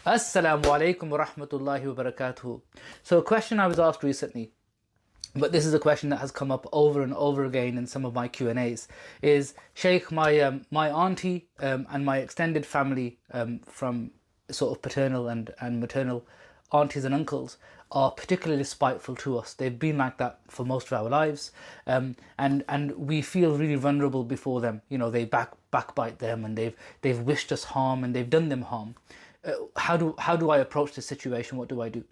Assalamu alaikum wa rahmatullahi wa barakatuhu. So a question I was asked recently, but this is a question that has come up over and over again in some of my Q&As, is Shaykh, my auntie and my extended family from sort of paternal and maternal aunties and uncles are particularly spiteful to us. They've been like that for most of our lives, and we feel really vulnerable before them. You know, they backbite them, and they've wished us harm, and they've done them harm. How do I approach this situation? What do I do?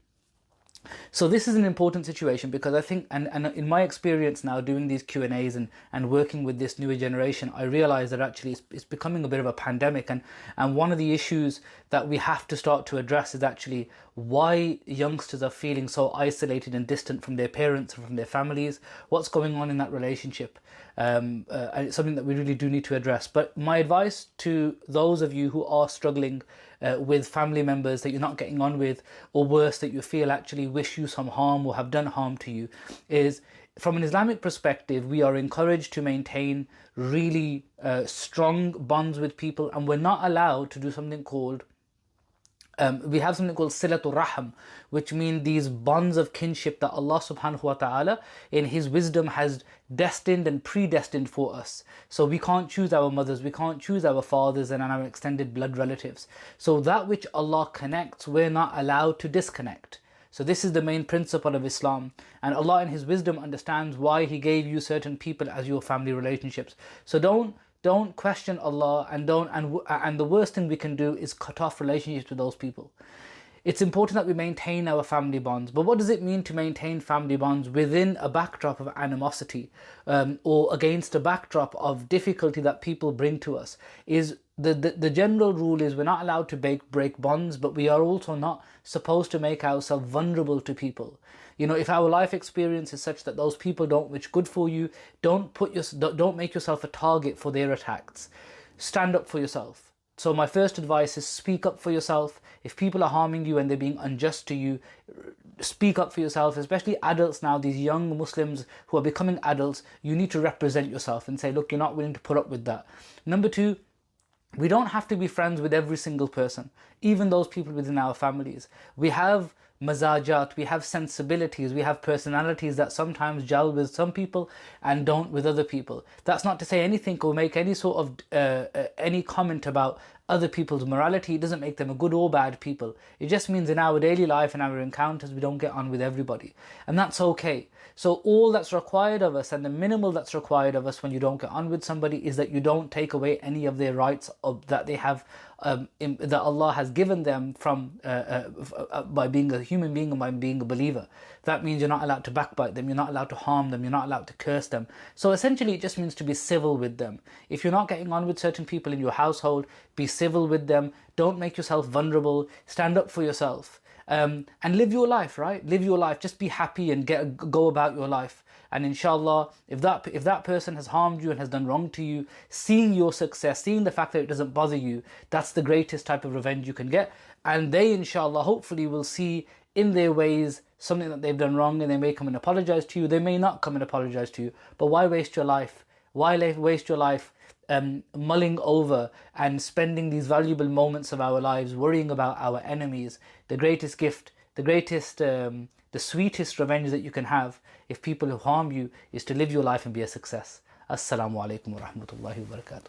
So this is an important situation because I think, and in my experience now doing these Q&As and working with this newer generation, I realize that actually it's becoming a bit of a pandemic, and one of the issues that we have to start to address is actually why youngsters are feeling so isolated and distant from their parents and from their families. What's going on in that relationship? And it's something that we really do need to address. But my advice to those of you who are struggling with family members that you're not getting on with, or worse, that you feel actually wish you some harm or have done harm to you, is from an Islamic perspective, we are encouraged to maintain really strong bonds with people, and we're not allowed to do something called we have something called silatul raham, which mean these bonds of kinship that Allah subhanahu wa ta'ala in His wisdom has destined and predestined for us. So we can't choose our mothers, we can't choose our fathers and our extended blood relatives. So that which Allah connects, we're not allowed to disconnect. So this is the main principle of Islam, and Allah in His wisdom understands why He gave you certain people as your family relationships. So don't question Allah, and the worst thing we can do is cut off relationships with those people. It's important that we maintain our family bonds, but what does it mean to maintain family bonds within a backdrop of animosity, or against a backdrop of difficulty that people bring to us? Is the general rule is we're not allowed to break bonds, but we are also not supposed to make ourselves vulnerable to people. You know, if our life experience is such that those people don't wish good for you, don't make yourself a target for their attacks. Stand up for yourself. So my first advice is speak up for yourself. If people are harming you and they're being unjust to you, speak up for yourself, especially adults now, these young Muslims who are becoming adults. You need to represent yourself and say, look, you're not willing to put up with that. Number two, we don't have to be friends with every single person, even those people within our families. We have mazajat, we have sensibilities, we have personalities that sometimes gel with some people and don't with other people. That's not to say anything or make any sort of any comment about other people's morality. It doesn't make them a good or bad people. It just means in our daily life and our encounters we don't get on with everybody, and that's okay. So all that's required of us, and the minimal that's required of us when you don't get on with somebody, is that you don't take away any of their rights that they have, that Allah has given them from by being a human being and by being a believer. That means you're not allowed to backbite them, you're not allowed to harm them, you're not allowed to curse them. So essentially it just means to be civil with them. If you're not getting on with certain people in your household, be civil with them. Don't make yourself vulnerable. Stand up for yourself. And live your life, right? Live your life. Just be happy and go about your life. And inshallah, if that person has harmed you and has done wrong to you, seeing your success, seeing the fact that it doesn't bother you, that's the greatest type of revenge you can get. And they, inshallah, hopefully will see in their ways something that they've done wrong, and they may come and apologize to you. They may not come and apologize to you. But why waste your life? Why waste your life mulling over and spending these valuable moments of our lives worrying about our enemies? The greatest gift, the sweetest revenge that you can have if people who harm you is to live your life and be a success. Assalamu alaikum wa rahmatullahi wa barakatuh.